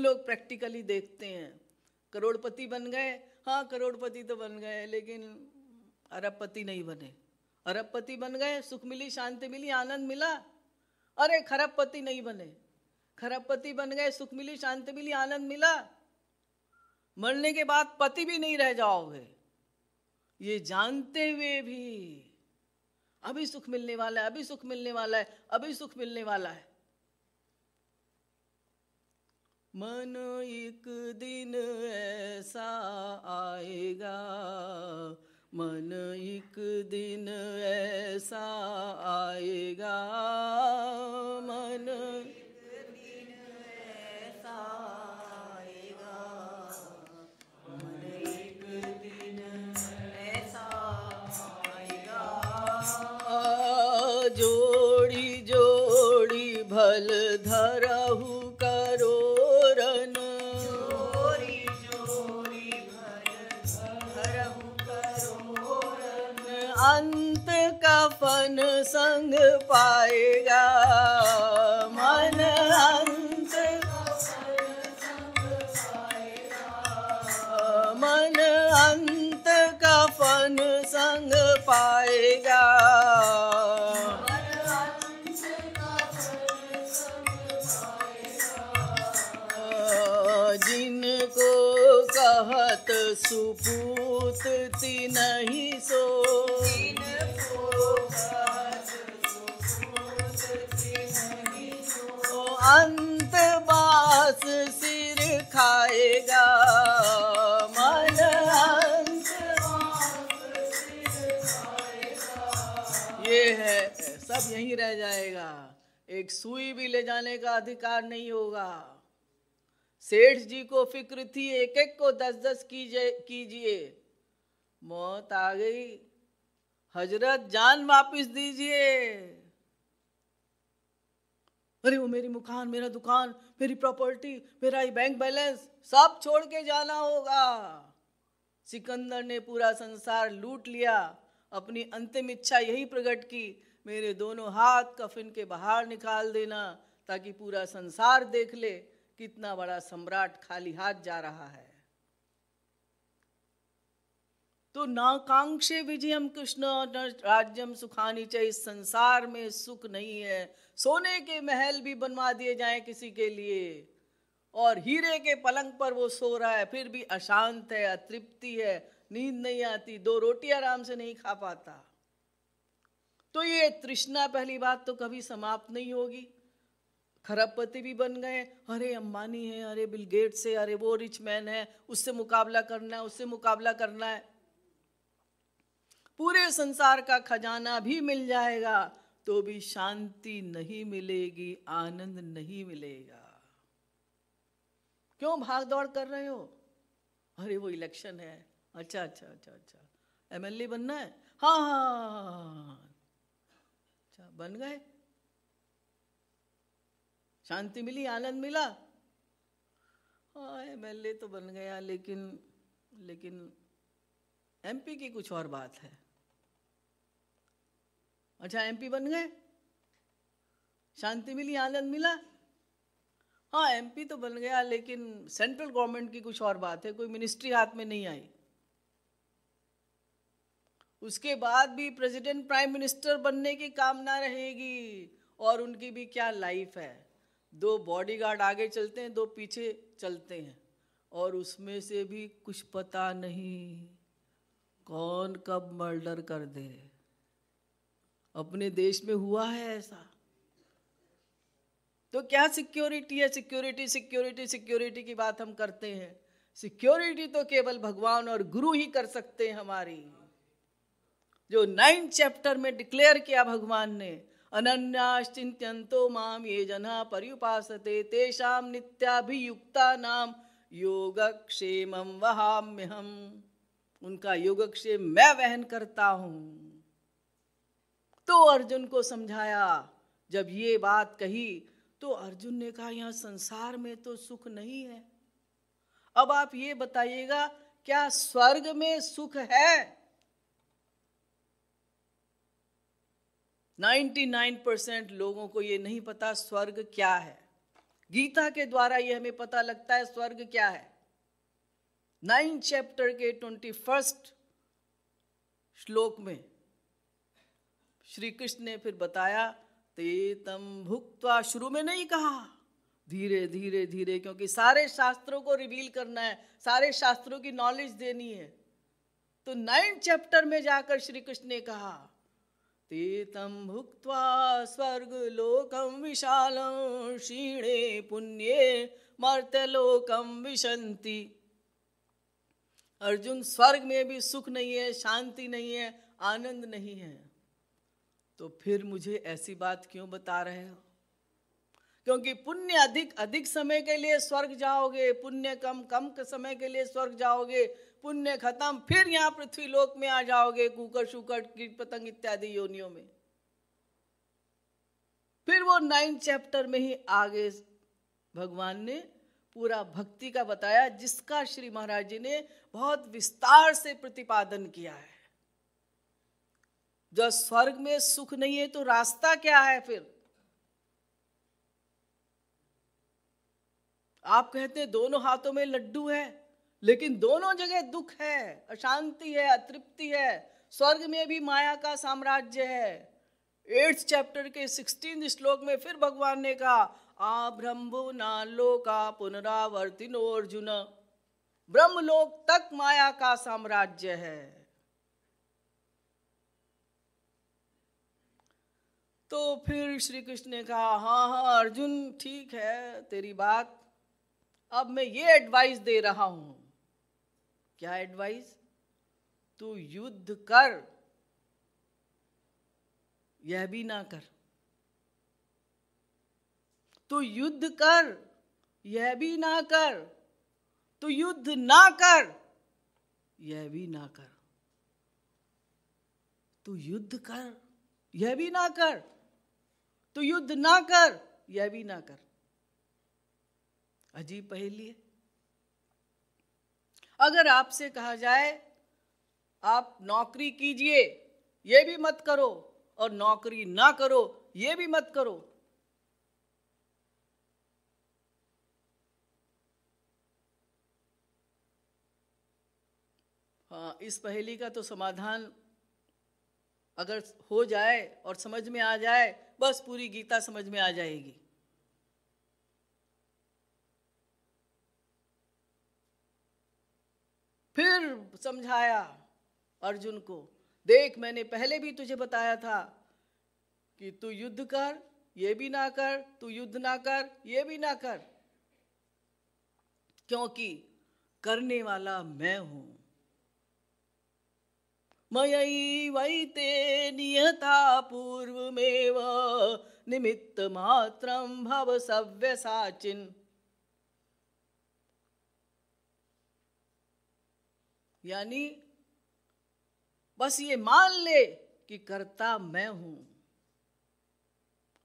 लोग प्रैक्टिकली देखते हैं। करोड़पति बन गए, हाँ करोड़पति तो बन गए, लेकिन अरबपति नहीं बने। अरबपति बन गए, सुख मिली, शांति मिली, आनंद मिला। अरे खरबपति नहीं बने, खरबपति बन गए, सुख मिली, शांति मिली, आनंद मिला। मरने के बाद पति भी नहीं रह जाओगे, ये जानते हुए भी अभी सुख मिलने वाला है, अभी सुख मिलने वाला है, अभी सुख मिलने वाला है। मन एक दिन ऐसा आएगा, मन एक दिन ऐसा आएगा, मन एक दिन ऐसा आएगा, मन एक दिन ऐसा आएगा। जोड़ी जोड़ी भल धरहु करोरन, जोड़ी जोड़ी भल धरहु करोरन, अंत कफन संग पाएगा, मन अंत कफन संग पाएगा, मन अंत कफन संग पाएगा, जिनको कहत सुपूत तिन्हि सो, जिनको कहत सुपूत तिन्हि सो, अंत बास सिर खाएगा, मन अंत बास सिर खाएगा। ये है, सब यहीं रह जाएगा, एक सुई भी ले जाने का अधिकार नहीं होगा। सेठ जी को फिक्र थी, एक एक को 10-10 कीजिए, मौत आ गई, हजरत जान वापिस दीजिए। अरे वो मेरी मकान, मेरा दुकान, मेरी प्रॉपर्टी, मेरा ये बैंक बैलेंस सब छोड़ के जाना होगा। सिकंदर ने पूरा संसार लूट लिया, अपनी अंतिम इच्छा यही प्रकट की, मेरे दोनों हाथ कफन के बाहर निकाल देना, ताकि पूरा संसार देख ले कितना बड़ा सम्राट खाली हाथ जा रहा है। तो नाकांक्षे विजयम कृष्ण राज्यम सुखानी चाहिए। इस संसार में सुख नहीं है, सोने के महल भी बनवा दिए जाएं किसी के लिए, और हीरे के पलंग पर वो सो रहा है, फिर भी अशांत है, अतृप्ति है, नींद नहीं आती, 2 रोटी आराम से नहीं खा पाता। तो ये तृष्णा पहली बात तो कभी समाप्त नहीं होगी। खरबपति भी बन गए, अरे अंबानी है, अरे बिल गेट्स है, अरे वो रिच मैन है, उससे मुकाबला करना है, उससे मुकाबला करना है। पूरे संसार का खजाना भी मिल जाएगा तो भी शांति नहीं मिलेगी, आनंद नहीं मिलेगा। क्यों भाग दौड़ कर रहे हो? अरे वो इलेक्शन है, अच्छा अच्छा अच्छा अच्छा, एमएलए बनना है, हाँ हाँ, अच्छा बन गए, शांति मिली, आनंद मिला, हाँ एमएलए तो बन गया, लेकिन एमपी की कुछ और बात है। अच्छा एमपी बन गए, शांति मिली, आनंद मिला, हाँ एमपी तो बन गया, लेकिन सेंट्रल गवर्नमेंट की कुछ और बात है, कोई मिनिस्ट्री हाथ में नहीं आई। उसके बाद भी प्रेसिडेंट प्राइम मिनिस्टर बनने की कामना रहेगी, और उनकी भी क्या लाइफ है, 2 बॉडीगार्ड आगे चलते हैं, 2 पीछे चलते हैं, और उसमें से भी कुछ पता नहीं कौन कब मर्डर कर दे। अपने देश में हुआ है ऐसा। तो क्या सिक्योरिटी है? सिक्योरिटी सिक्योरिटी सिक्योरिटी की बात हम करते हैं, सिक्योरिटी तो केवल भगवान और गुरु ही कर सकते हैं हमारी। जो 9 चैप्टर में डिक्लेयर किया भगवान ने, अनन्याश्चिन्त्यन्तो माम ये जना पर्युपासते तेषाम नित्याभियुक्ता नाम योगक्षेमं वहाम्यहम्। उनका योगक्षेम मैं वहन करता हूं। तो अर्जुन को समझाया, जब ये बात कही तो अर्जुन ने कहा यहां संसार में तो सुख नहीं है। अब आप ये बताइएगा, क्या स्वर्ग में सुख है? 99% लोगों को ये नहीं पता स्वर्ग क्या है। गीता के द्वारा ये हमें पता लगता है स्वर्ग क्या है। 9 चैप्टर के 21 श्लोक में श्री कृष्ण ने फिर बताया, ते तम भुक्त्वा, शुरू में नहीं कहा, धीरे धीरे धीरे, क्योंकि सारे शास्त्रों को रिवील करना है, सारे शास्त्रों की नॉलेज देनी है। तो 9 चैप्टर में जाकर श्री कृष्ण ने कहा, ते तम भुक्त्वा स्वर्ग लोकम विशालम क्षीणे पुण्ये मर्त्यलोकम विशन्ति। अर्जुन, स्वर्ग में भी सुख नहीं है, शांति नहीं है, आनंद नहीं है, तो फिर मुझे ऐसी बात क्यों बता रहे हो? क्योंकि पुण्य अधिक समय के लिए स्वर्ग जाओगे, पुण्य कम समय के लिए स्वर्ग जाओगे, पुण्य खत्म, फिर यहाँ पृथ्वी लोक में आ जाओगे, कुकर शुकर कीट पतंग इत्यादि योनियों में। फिर वो 9 चैप्टर में ही आगे भगवान ने पूरा भक्ति का बताया, जिसका श्री महाराज जी ने बहुत विस्तार से प्रतिपादन किया है। जब स्वर्ग में सुख नहीं है तो रास्ता क्या है फिर? आप कहते हैं दोनों हाथों में लड्डू है, लेकिन दोनों जगह दुख है, अशांति है, अतृप्ति है। स्वर्ग में भी माया का साम्राज्य है। 8 चैप्टर के 16 श्लोक में फिर भगवान ने कहा, आ ब्रह्मो ना लोका पुनरावर्तिनो अर्जुन, ब्रह्मलोक तक माया का साम्राज्य है। तो फिर श्री कृष्ण ने कहा, हाँ अर्जुन, ठीक है तेरी बात, अब मैं ये एडवाइस दे रहा हूं। क्या एडवाइस? तू युद्ध कर, यह भी ना कर, तू युद्ध कर, यह भी ना कर, तू युद्ध ना कर, यह भी ना कर, तू युद्ध कर, यह भी ना कर, तू युद्ध ना कर, यह भी ना कर। अजीब पहेली है। अगर आपसे कहा जाए आप नौकरी कीजिए, ये भी मत करो, और नौकरी ना करो, ये भी मत करो, हाँ, इस पहेली का तो समाधान अगर हो जाए और समझ में आ जाए, बस पूरी गीता समझ में आ जाएगी। फिर समझाया अर्जुन को, देख मैंने पहले भी तुझे बताया था कि तू युद्ध कर, ये भी ना कर, तू युद्ध ना कर, ये भी ना कर, क्योंकि करने वाला मैं हूं। मयैवैते नियता पूर्वमेव निमित्त मात्रं भव सव्यसाचिन्। यानी बस ये मान ले कि करता मैं हूं।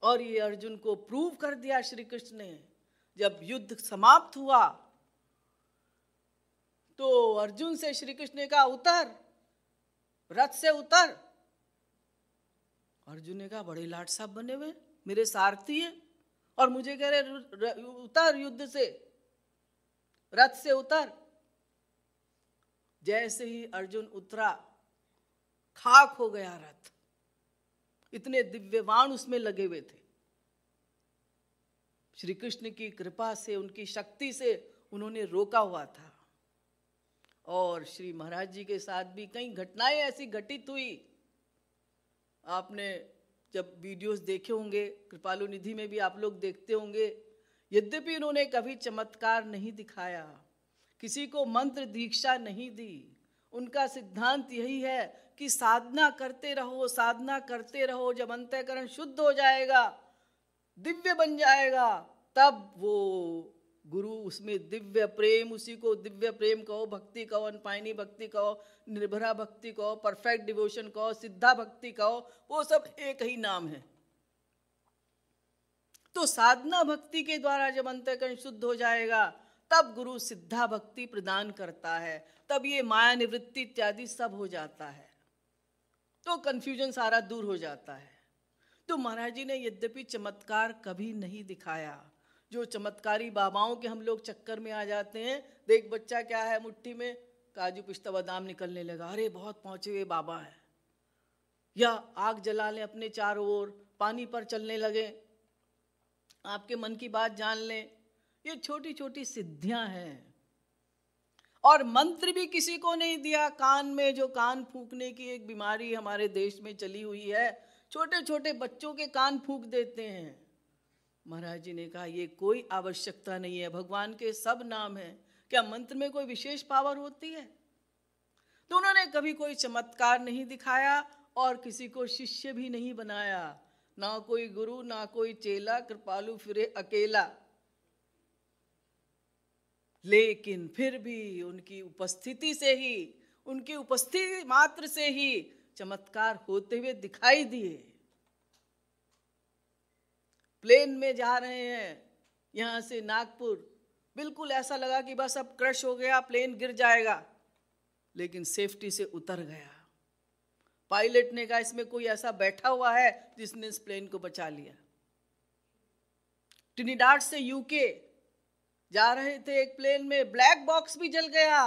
और ये अर्जुन को प्रूव कर दिया श्री कृष्ण ने। जब युद्ध समाप्त हुआ तो अर्जुन से श्री कृष्ण ने कहा, उतर, रथ से उतर। अर्जुन ने कहा, बड़े लाट साहब बने हुए, मेरे सारथी हैं, और मुझे कह रहे उतर युद्ध से, रथ से उतर। जैसे ही अर्जुन उतरा, खाक हो गया रथ। इतने दिव्य बाण उसमें लगे हुए थे। श्री कृष्ण की कृपा से, उनकी शक्ति से उन्होंने रोका हुआ था। और श्री महाराज जी के साथ भी कई घटनाएं ऐसी घटित हुई। आपने जब वीडियोस देखे होंगे, कृपालु निधि में भी आप लोग देखते होंगे, यद्यपि उन्होंने कभी चमत्कार नहीं दिखाया, किसी को मंत्र दीक्षा नहीं दी। उनका सिद्धांत यही है कि साधना करते रहो, साधना करते रहो। जब अंतःकरण शुद्ध हो जाएगा, दिव्य बन जाएगा, तब वो गुरु उसमें दिव्य प्रेम, उसी को दिव्य प्रेम कहो, भक्ति कहो, अनपायनी भक्ति कहो, निर्भरा भक्ति कहो, परफेक्ट डिवोशन कहो, सिद्धा भक्ति कहो, वो सब एक ही नाम है। तो साधना भक्ति के द्वारा जब अंतःकरण शुद्ध हो जाएगा, तब गुरु सिद्धा भक्ति प्रदान करता है, तब ये माया निवृत्ति इत्यादि सब हो जाता है। तो कंफ्यूजन सारा दूर हो जाता है। तो महाराज जी ने यद्यपि चमत्कार कभी नहीं दिखाया, जो चमत्कारी बाबाओं के हम लोग चक्कर में आ जाते हैं। देख बच्चा क्या है मुट्ठी में, काजू पिस्ता बादाम निकलने लगा, अरे बहुत पहुंचे हुए बाबा है। या आग जला लें अपने चारों ओर, पानी पर चलने लगे, आपके मन की बात जान लें। ये छोटी छोटी सिद्धियां हैं। और मंत्र भी किसी को नहीं दिया। कान में जो कान फूंकने की एक बीमारी हमारे देश में चली हुई है, छोटे छोटे बच्चों के कान फूंक देते हैं। महाराज जी ने कहा ये कोई आवश्यकता नहीं है, भगवान के सब नाम हैं, क्या मंत्र में कोई विशेष पावर होती है? तो उन्होंने कभी कोई चमत्कार नहीं दिखाया और किसी को शिष्य भी नहीं बनाया, ना कोई गुरु ना कोई चेला, कृपालु फिरे अकेला। लेकिन फिर भी उनकी उपस्थिति से ही, उनकी उपस्थिति मात्र से ही चमत्कार होते हुए दिखाई दिए। प्लेन में जा रहे हैं यहां से नागपुर, बिल्कुल ऐसा लगा कि बस अब क्रश हो गया, प्लेन गिर जाएगा, लेकिन सेफ्टी से उतर गया। पायलट ने कहा इसमें कोई ऐसा बैठा हुआ है जिसने इस प्लेन को बचा लिया। ट्रिनिडाड से यूके जा रहे थे एक प्लेन में, ब्लैक बॉक्स भी जल गया।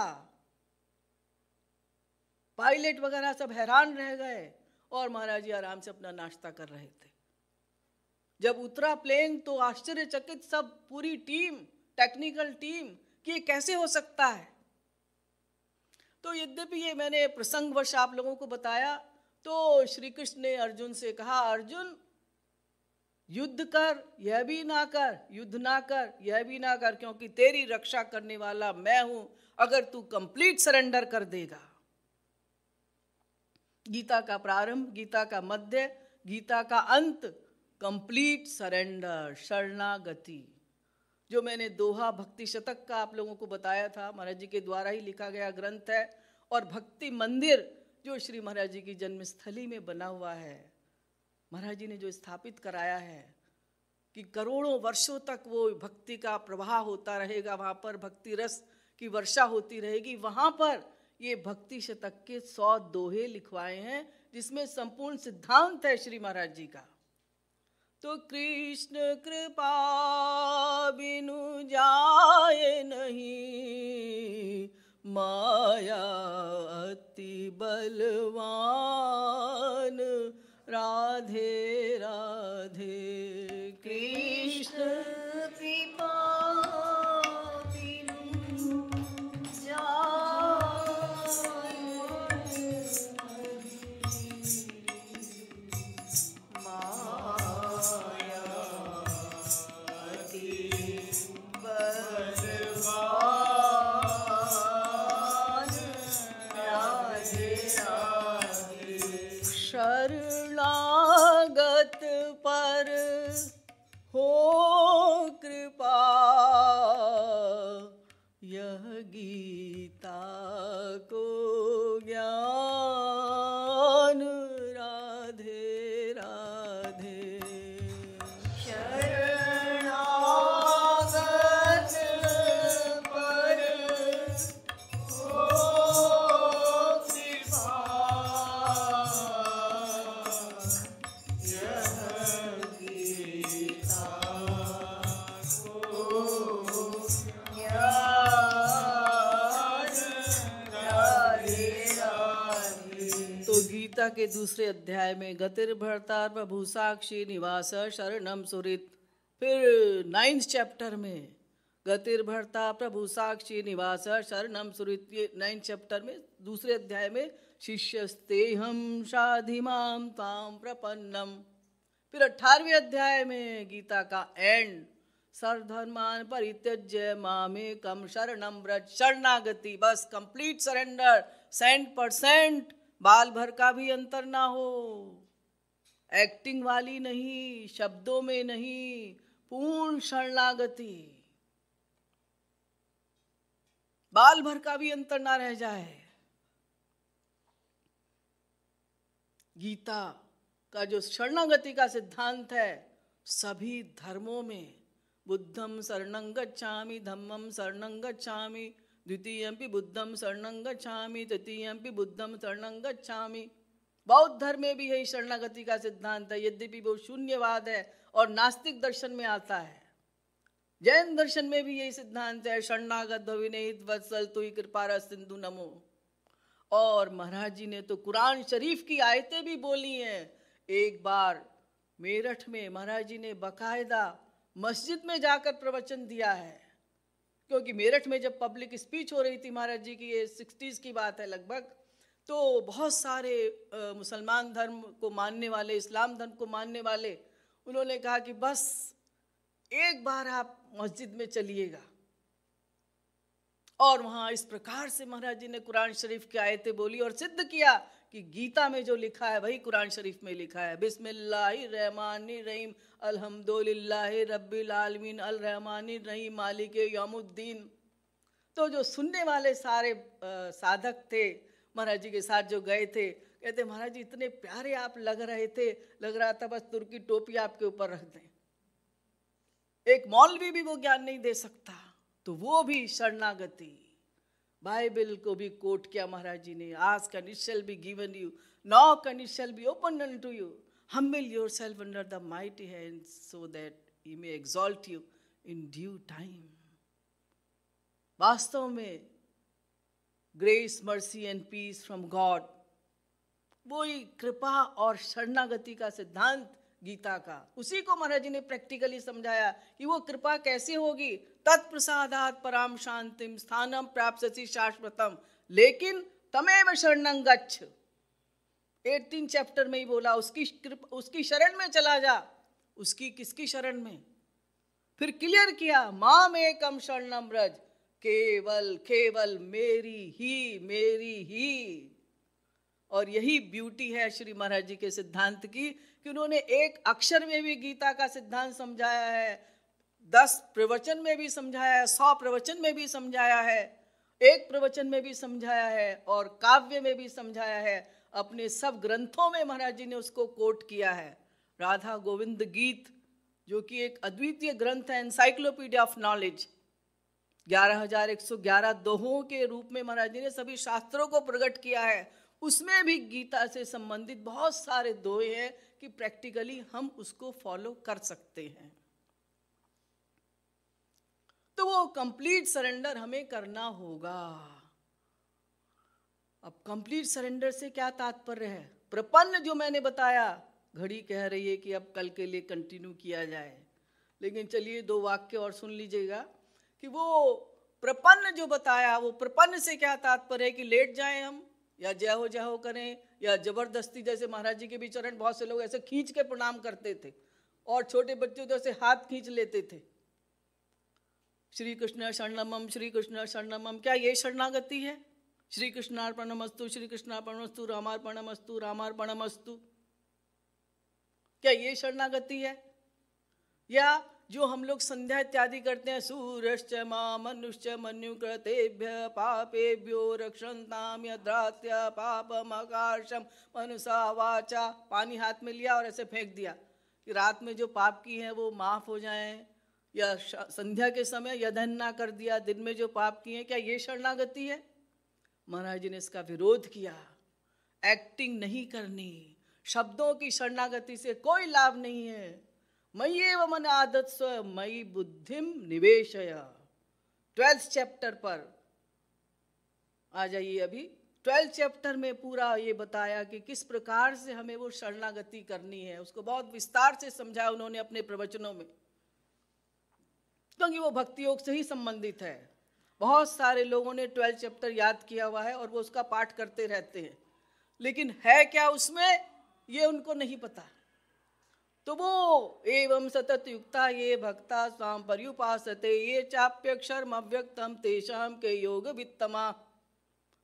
पायलट वगैरह सब हैरान रह गए और महाराज जी आराम से अपना नाश्ता कर रहे थे। जब उतरा प्लेन तो आश्चर्यचकित सब, पूरी टीम, टेक्निकल टीम, कि ये कैसे हो सकता है। तो यद्यपि ये मैंने प्रसंगवश आप लोगों को बताया, तो श्री कृष्ण ने अर्जुन से कहा, अर्जुन युद्ध कर, यह भी ना कर, युद्ध ना कर, यह भी ना कर, क्योंकि तेरी रक्षा करने वाला मैं हूं, अगर तू कंप्लीट सरेंडर कर देगा। गीता का प्रारंभ, गीता का मध्य, गीता का अंत, कंप्लीट सरेंडर, शरणागति। जो मैंने दोहा भक्ति शतक का आप लोगों को बताया था, महाराज जी के द्वारा ही लिखा गया ग्रंथ है, और भक्ति मंदिर जो श्री महाराज जी की जन्मस्थली में बना हुआ है, महाराज जी ने जो स्थापित कराया है कि करोड़ों वर्षों तक वो भक्ति का प्रवाह होता रहेगा, वहाँ पर भक्ति रस की वर्षा होती रहेगी। वहाँ पर ये भक्ति शतक के 100 दोहे लिखवाए हैं, जिसमें संपूर्ण सिद्धांत है श्री महाराज जी का। तो कृष्ण कृपा बिनु जाए नहीं, माया अति बलवान, राधे राधे। कृष्ण कृपा बिनु जाए माया अति बलवान, राधे राधे। शरणागत पर हो कृपा, यह गीता को ज्ञान, राधे राधे। शरणागत पर हो कृपा, यह गीता को ज्ञान, राधे राधे। तो गीता के दूसरे अध्याय में गतिर्भर्ता प्रभु साक्षी निवास शरणम सुरित। फिर 9th चैप्टर में गतिर्भर्ता प्रभु साक्षी निवास शरणम सुरित, ये 9th चैप्टर में दूसरे अध्याय में शिष्यस्तेहम शाधिमाम ताम प्रपन्नम। फिर 18वें अध्याय में गीता का एंड, सर्वधर्मान परित्यज्य मामेकम शरणम व्रज, शरणागति, बस कंप्लीट सरेंडर, 100%, बाल भर का भी अंतर ना हो, एक्टिंग वाली नहीं, शब्दों में नहीं, पूर्ण शरणागति, बाल भर का भी अंतर ना रह जाए। गीता का जो शरणागति का सिद्धांत है, सभी धर्मों में, बुद्धम शरणं गच्छामि, धम्मं शरणं गच्छामि, द्वितीयंपि बुद्धम शरणं गच्छामि, तृतीयंपि बुद्धम शरणं गच्छामि। बौद्ध धर्म में भी यही शरणागति का सिद्धांत है, यद्यपि वो शून्यवाद है और नास्तिक दर्शन में आता है। जैन दर्शन में भी यही सिद्धांत है, शरणागत विनीत वत्सल तुई कृपा सिंधु नमो। और महाराज जी ने तो कुरान शरीफ की आयतें भी बोली हैं। एक बार मेरठ में महाराज जी ने बकायदा मस्जिद में जाकर प्रवचन दिया है, क्योंकि मेरठ में जब पब्लिक स्पीच हो रही थी महाराज जी की, ये 60s की बात है लगभग, तो बहुत सारे मुसलमान धर्म को मानने वाले, इस्लाम धर्म को मानने वाले, उन्होंने कहा कि बस एक बार आप मस्जिद में चलिएगा। और वहां इस प्रकार से महाराज जी ने कुरान शरीफ की आयतें बोली और सिद्ध किया कि गीता में जो लिखा है वही कुरान शरीफ में लिखा है। बिस्मिल्लाहिर्रहमानिर्रहीम अल्हम्दुलिल्लाहि रब्बिल आलमीन अल रहमानिर रहीम मालिक यौमुद्दीन। तो जो सुनने वाले सारे साधक थे महाराज जी के साथ जो गए थे, कहते महाराज जी इतने प्यारे आप लग रहे थे, लग रहा था बस तुर्की टोपी आपके ऊपर रख दें। एक मौलवी भी वो ज्ञान नहीं दे सकता, तो वो भी शरणागति। बाइबल को भी कोट किया महाराज जी ने, ask and it shall be given you, knock and it shall be open unto you, humble yourself under the mighty hands so that he may exalt you in due time। वास्तव में grace mercy and peace from God, वही कृपा और शरणागति का सिद्धांत गीता का, उसी को महाराज जी ने प्रैक्टिकली समझाया कि वो कृपा कैसे होगी। तत्प्रसादात् पराम शांतिम स्थानम प्राप्स्यसि शाश्वतम लेकिन तमेव शरणं गच्छ। 18 चैप्टर में ही बोला, उसकी शरण में चला जा। उसकी किसकी शरण में? फिर क्लियर किया, माम एकम शरणम व्रज, केवल केवल मेरी ही। और यही ब्यूटी है श्री महाराज जी के सिद्धांत की कि उन्होंने एक अक्षर में भी गीता का सिद्धांत समझाया है, 10 प्रवचन में भी समझाया है, 100 प्रवचन में भी समझाया है, एक प्रवचन में भी समझाया है और काव्य में भी समझाया है। अपने सब ग्रंथों में महाराज जी ने उसको कोट किया है। राधा गोविंद गीत जो कि एक अद्वितीय ग्रंथ है, एनसाइक्लोपीडिया ऑफ नॉलेज, 11,111 दोहों के रूप में महाराज जी ने सभी शास्त्रों को प्रकट किया है। उसमें भी गीता से संबंधित बहुत सारे दोहे हैं कि प्रैक्टिकली हम उसको फॉलो कर सकते हैं। तो वो कंप्लीट सरेंडर हमें करना होगा। अब कंप्लीट सरेंडर से क्या तात्पर्य है? प्रपन्न जो मैंने बताया, घड़ी कह रही है कि अब कल के लिए कंटिन्यू किया जाए, लेकिन चलिए 2 वाक्य और सुन लीजिएगा कि वो प्रपन्न जो बताया, वो प्रपन्न से क्या तात्पर्य है कि लेट जाएं हम या जय हो करें या जबरदस्ती। जैसे महाराज जी के भी चरण बहुत से लोग ऐसे खींच के प्रणाम करते थे और छोटे बच्चे तो ऐसे हाथ खींच लेते थे, श्री कृष्ण शरणमम श्री कृष्ण शरणमम। क्या ये शरणागति है? श्री कृष्णार्पणमस्तु श्री कृष्णार्पणमस्तु रामार्पणमस्तु रामार्पणमस्तु, क्या ये शरणागति है? या जो हम लोग संध्या इत्यादि करते हैं, सूरश्च मां मनुष्य मनुकृतेभ्य पापेभ्यो रक्षन्ताम यद्रात्य पापमकार्षम मनसा वाचा, पानी हाथ में लिया और ऐसे फेंक दिया कि रात में जो पाप की हैं वो माफ हो जाएं, या संध्या के समय यदन ना कर दिया, दिन में जो पाप किए हैं, क्या ये शरणागति है? महाराज जी ने इसका विरोध किया। एक्टिंग नहीं करनी, शब्दों की शरणागति से कोई लाभ नहीं है। मय्येव मन आदत्स्व मयि बुद्धिम निवेशय। 12th चैप्टर पर आ जाइए। अभी 12th चैप्टर में पूरा ये बताया कि किस प्रकार से हमें वो शरणागति करनी है। उसको बहुत विस्तार से समझाया उन्होंने अपने प्रवचनों में, क्योंकि वो भक्ति योग से ही संबंधित है। बहुत सारे लोगों ने 12th चैप्टर याद किया हुआ है और वो उसका पाठ करते रहते हैं, लेकिन है क्या उसमें ये उनको नहीं पता। तो वो एवं सतत युक्ता ये भक्ता स्वाम पर्युपासते ये चाप्यक्षरम अव्यक्तम तेषाम के योग वित्तमा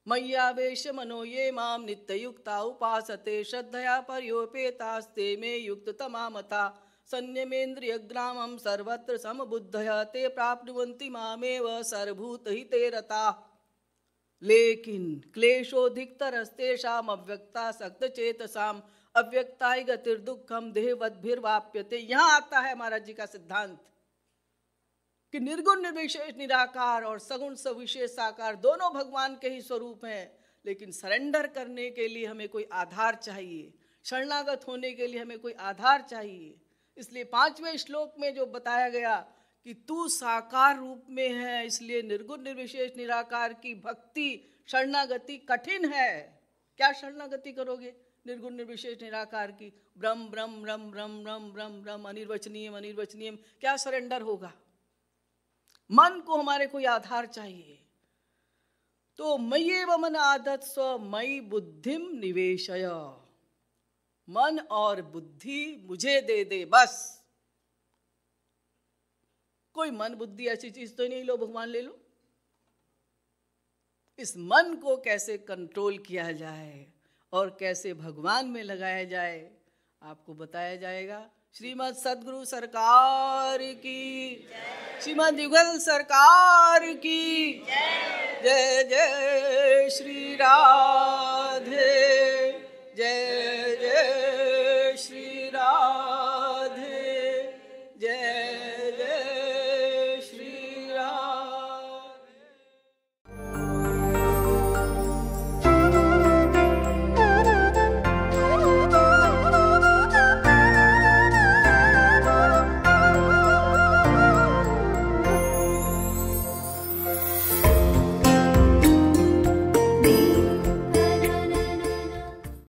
मय्यावेश मनो ये माम नित्य युक्ता उपासते श्रद्धया पर्योपेतास्ते मे युक्त तमामता संयमेन्द्रिय ग्रामम सर्वत्र समबुद्धया ते प्राप्नुवन्ति मामेव सर्वभूत हिते रता। लेकिन क्लेशोधिकतरस्तेषाम अव्यक्ता सक्त चेतसाम अव्यक्ताय गतिर्दुःखम देहवद्भिर्वाप्यते। यहाँ आता है महाराज जी का सिद्धांत कि निर्गुण निर्विशेष निराकार और सगुण सविशेष साकार दोनों भगवान के ही स्वरूप हैं, लेकिन सरेंडर करने के लिए हमें कोई आधार चाहिए, शरणागत होने के लिए हमें कोई आधार चाहिए। इसलिए 5वें श्लोक में जो बताया गया कि तू साकार रूप में है, इसलिए निर्गुण निर्विशेष निराकार की भक्ति शरणागति कठिन है। क्या शरणागति करोगे निर्गुण निर्विशेष निराकार की? ब्रह्म ब्रह्म ब्रह्म ब्रह्म ब्रह्म ब्रह्म ब्रह्म अनिर्वचनीय अनिर्वचनीय, क्या सरेंडर होगा? मन को हमारे कोई आधार चाहिए। तो मय्येव मन आदत स्व मयि बुद्धिम निवेशय, मन और बुद्धि मुझे दे दे बस। कोई मन बुद्धि ऐसी चीज तो नहीं लो भगवान ले लो। इस मन को कैसे कंट्रोल किया जाए और कैसे भगवान में लगाया जाए, आपको बताया जाएगा। श्रीमद् सद्गुरु सरकार की, श्रीमद् युगल सरकार की जय। जय श्री राम।